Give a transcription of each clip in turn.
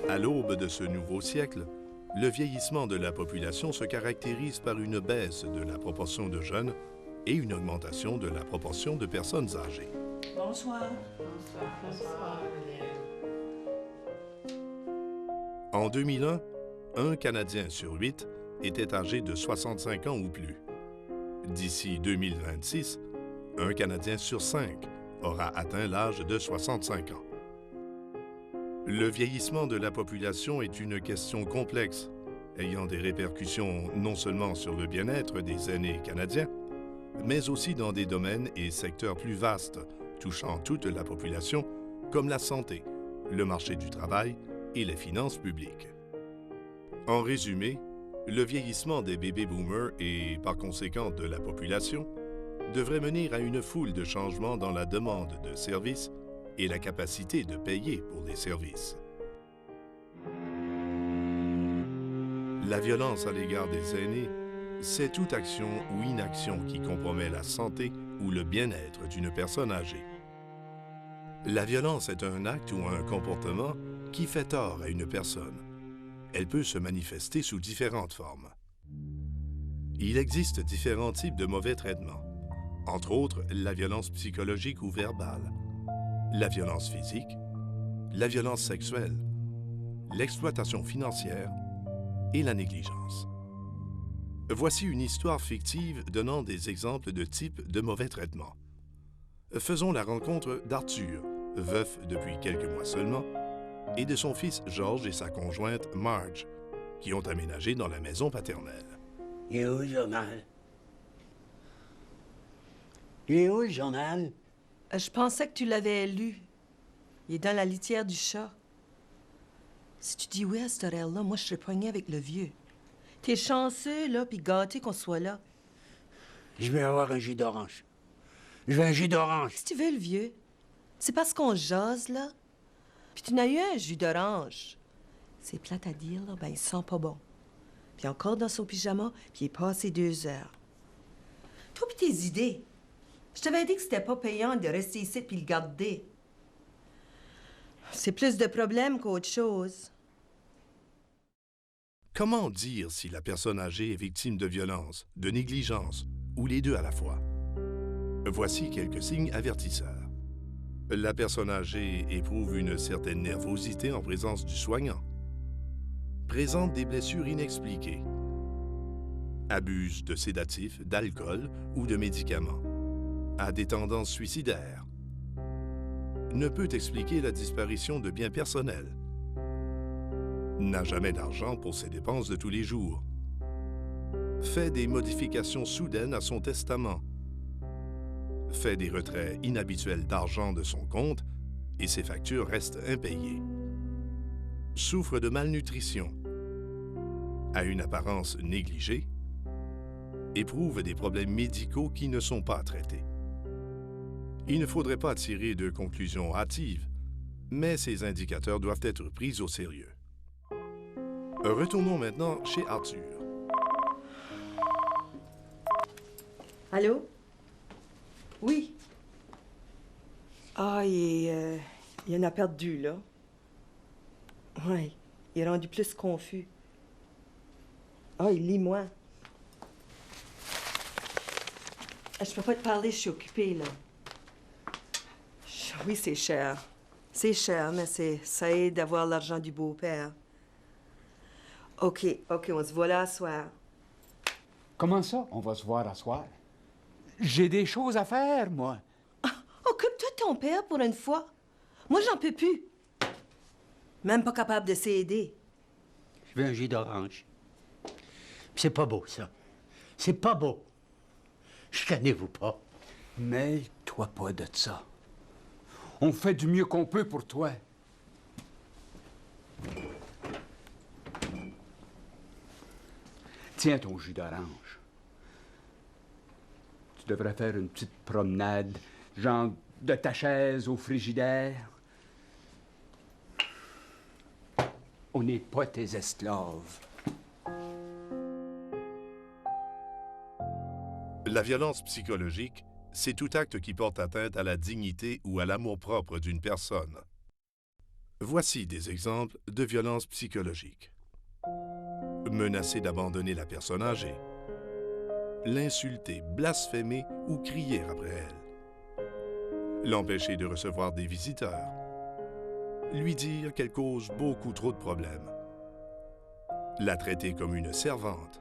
À l'aube de ce nouveau siècle, le vieillissement de la population se caractérise par une baisse de la proportion de jeunes et une augmentation de la proportion de personnes âgées. Bonsoir. Bonsoir. En 2001, un Canadien sur 8 était âgé de 65 ans ou plus. D'ici 2026, un Canadien sur 5 aura atteint l'âge de 65 ans. Le vieillissement de la population est une question complexe, ayant des répercussions non seulement sur le bien-être des aînés canadiens, mais aussi dans des domaines et secteurs plus vastes, touchant toute la population, comme la santé, le marché du travail et les finances publiques. En résumé, le vieillissement des baby-boomers et, par conséquent, de la population, devrait mener à une foule de changements dans la demande de services et la capacité de payer pour les services. La violence à l'égard des aînés, c'est toute action ou inaction qui compromet la santé ou le bien-être d'une personne âgée. La violence est un acte ou un comportement qui fait tort à une personne. Elle peut se manifester sous différentes formes. Il existe différents types de mauvais traitements, entre autres la violence psychologique ou verbale, la violence physique, la violence sexuelle, l'exploitation financière et la négligence. Voici une histoire fictive donnant des exemples de types de mauvais traitements. Faisons la rencontre d'Arthur, veuf depuis quelques mois seulement, et de son fils George et sa conjointe Marge, qui ont aménagé dans la maison paternelle. Il est où le journal? Il est où le journal? Je pensais que tu l'avais lu. Il est dans la litière du chat. Si tu dis oui à cette horaire-là, moi, je serais poignée avec le vieux. T'es chanceux, là, puis gâté qu'on soit là. Je vais avoir un jus d'orange. Je veux un jus d'orange. Qu'est-ce que tu veux, le vieux? C'est parce qu'on jase, là. Puis tu n'as eu un jus d'orange. C'est plate à dire, là, ben il sent pas bon. Puis encore dans son pyjama, puis il est passé 2 heures. Toi puis tes idées. Je t'avais dit que c'était pas payant de rester ici puis le garder. C'est plus de problèmes qu'autre chose. Comment dire si la personne âgée est victime de violence, de négligence ou les deux à la fois? Voici quelques signes avertisseurs. La personne âgée éprouve une certaine nervosité en présence du soignant. Présente des blessures inexpliquées. Abuse de sédatifs, d'alcool ou de médicaments. A des tendances suicidaires. Ne peut expliquer la disparition de biens personnels. N'a jamais d'argent pour ses dépenses de tous les jours. Fait des modifications soudaines à son testament. Fait des retraits inhabituels d'argent de son compte et ses factures restent impayées. Souffre de malnutrition. A une apparence négligée. Éprouve des problèmes médicaux qui ne sont pas traités. Il ne faudrait pas tirer de conclusions hâtives, mais ces indicateurs doivent être pris au sérieux. Retournons maintenant chez Arthur. Allô? Oui. Ah, il y en a perdu, là. Oui, il est rendu plus confus. Ah, il lit moins. Je peux pas te parler, je suis occupée, là. Oui, c'est cher. C'est cher, mais ça aide d'avoir l'argent du beau-père. OK, on se voit là ce soir. Comment ça, on va se voir à soir? J'ai des choses à faire, moi. Occupe-toi de ton père pour une fois. Moi, j'en peux plus. Même pas capable de s'aider. Je veux un jus d'orange. Puis c'est pas beau, ça. C'est pas beau. Chicanez-vous pas. Mêle-toi pas de ça. On fait du mieux qu'on peut pour toi. Tiens ton jus d'orange. Tu devrais faire une petite promenade, genre de ta chaise au frigidaire. On n'est pas tes esclaves. La violence psychologique, c'est tout acte qui porte atteinte à la dignité ou à l'amour-propre d'une personne. Voici des exemples de violences psychologiques. Menacer d'abandonner la personne âgée. L'insulter, blasphémer ou crier après elle. L'empêcher de recevoir des visiteurs. Lui dire qu'elle cause beaucoup trop de problèmes. La traiter comme une servante.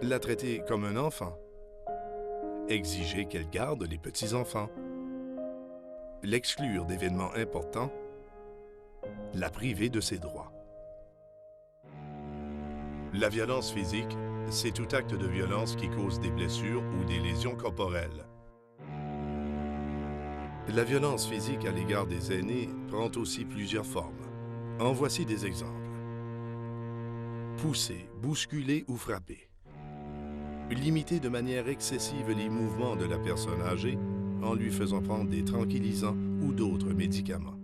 La traiter comme un enfant. Exiger qu'elle garde les petits-enfants. L'exclure d'événements importants. La priver de ses droits. La violence physique, c'est tout acte de violence qui cause des blessures ou des lésions corporelles. La violence physique à l'égard des aînés prend aussi plusieurs formes. En voici des exemples. Pousser, bousculer ou frapper. Limiter de manière excessive les mouvements de la personne âgée en lui faisant prendre des tranquillisants ou d'autres médicaments.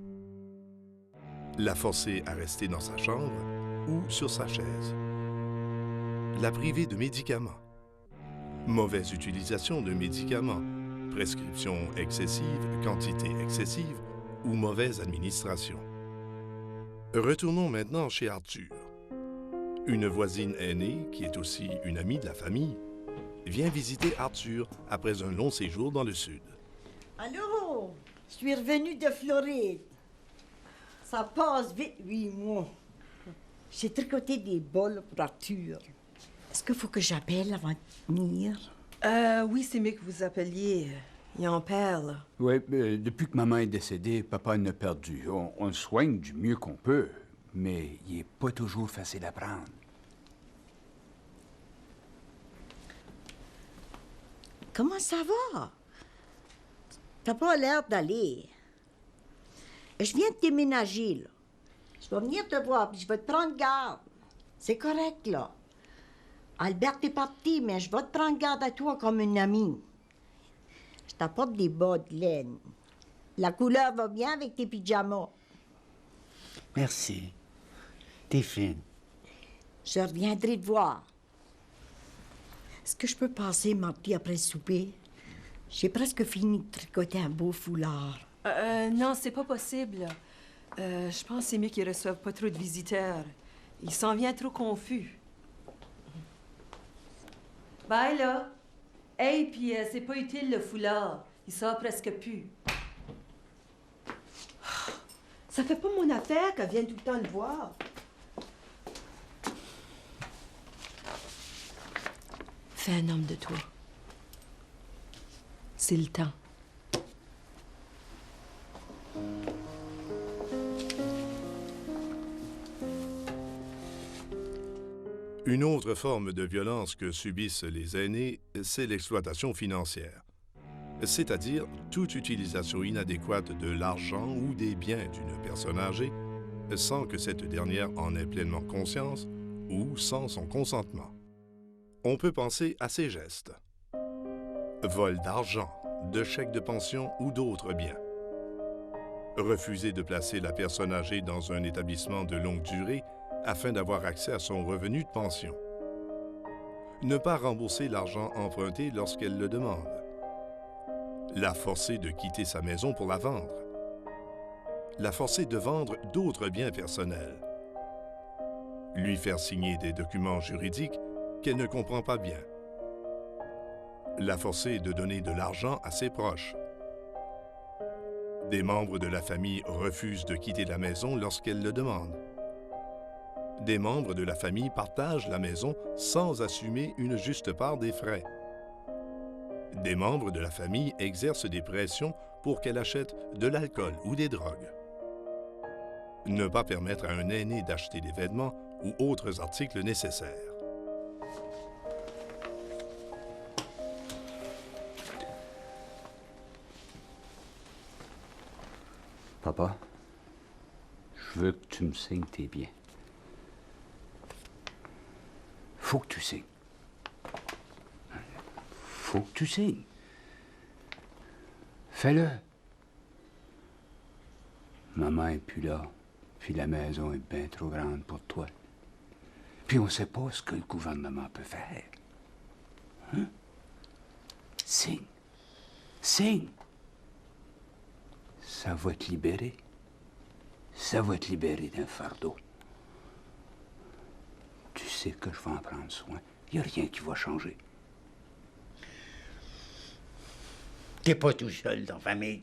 La forcer à rester dans sa chambre ou sur sa chaise. La priver de médicaments. Mauvaise utilisation de médicaments. Prescription excessive, quantité excessive ou mauvaise administration. Retournons maintenant chez Arthur. Une voisine aînée, qui est aussi une amie de la famille, vient visiter Arthur après un long séjour dans le sud. Allô, je suis revenue de Floride. Ça passe vite, 8 mois. J'ai tricoté des bols pour Arthur. Est-ce qu'il faut que j'appelle avant de venir? Oui, c'est mieux que vous appeliez. Il en perd, là. Oui, depuis que maman est décédée, papa en a perdu. On le soigne du mieux qu'on peut, mais il est pas toujours facile à prendre. Comment ça va? T'as pas l'air d'aller. Je viens de déménager, là. Je vais venir te voir, puis je vais te prendre garde. C'est correct, là. Albert est parti, mais je vais te prendre garde à toi comme une amie. Je t'apporte des bas de laine. La couleur va bien avec tes pyjamas. Merci. T'es fine. Je reviendrai te voir. Est-ce que je peux passer mardi après le souper? J'ai presque fini de tricoter un beau foulard. Non, c'est pas possible. Je pense que c'est mieux qu'ils reçoivent pas trop de visiteurs. Il s'en vient trop confus. Bye, là. Hey, puis c'est pas utile, le foulard. Il sort presque plus. Ça fait pas mon affaire qu'elle vienne tout le temps le voir. Fais un homme de toi. C'est le temps. Une autre forme de violence que subissent les aînés, c'est l'exploitation financière, c'est-à-dire toute utilisation inadéquate de l'argent ou des biens d'une personne âgée sans que cette dernière en ait pleinement conscience ou sans son consentement. On peut penser à ces gestes. Vol d'argent, de chèques de pension ou d'autres biens. Refuser de placer la personne âgée dans un établissement de longue durée afin d'avoir accès à son revenu de pension. Ne pas rembourser l'argent emprunté lorsqu'elle le demande. La forcer de quitter sa maison pour la vendre. La forcer de vendre d'autres biens personnels. Lui faire signer des documents juridiques qu'elle ne comprend pas bien. La forcer de donner de l'argent à ses proches. Des membres de la famille refusent de quitter la maison lorsqu'elle le demande. Des membres de la famille partagent la maison sans assumer une juste part des frais. Des membres de la famille exercent des pressions pour qu'elle achète de l'alcool ou des drogues. Ne pas permettre à un aîné d'acheter des vêtements ou autres articles nécessaires. Papa, je veux que tu me signes tes biens. Faut que tu signes. Faut que tu signes. Fais-le. Maman est plus là, puis la maison est bien trop grande pour toi. Puis on sait pas ce que le gouvernement peut faire. Hein? Signe. Signe. Ça va te libérer. Ça va te libérer d'un fardeau. Tu sais que je vais en prendre soin. Il n'y a rien qui va changer. T'es pas tout seul dans la famille.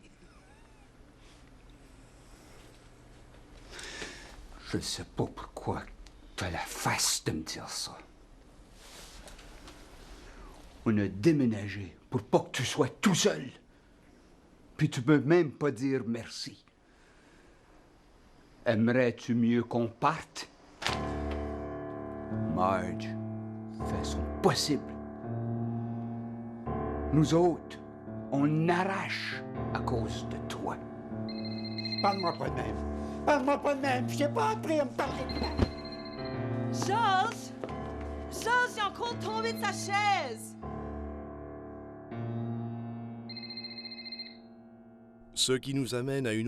Je ne sais pas pourquoi tu as la face de me dire ça. On a déménagé pour pas que tu sois tout seul. Puis tu peux même pas dire merci. Aimerais-tu mieux qu'on parte? Marge fait son possible. Nous autres, on arrache à cause de toi. Parle-moi pas de même. Parle-moi pas de même. Je t'ai pas appris à me parler de même. Georges! Georges, il est encore tombé de sa chaise! Ce qui nous amène à une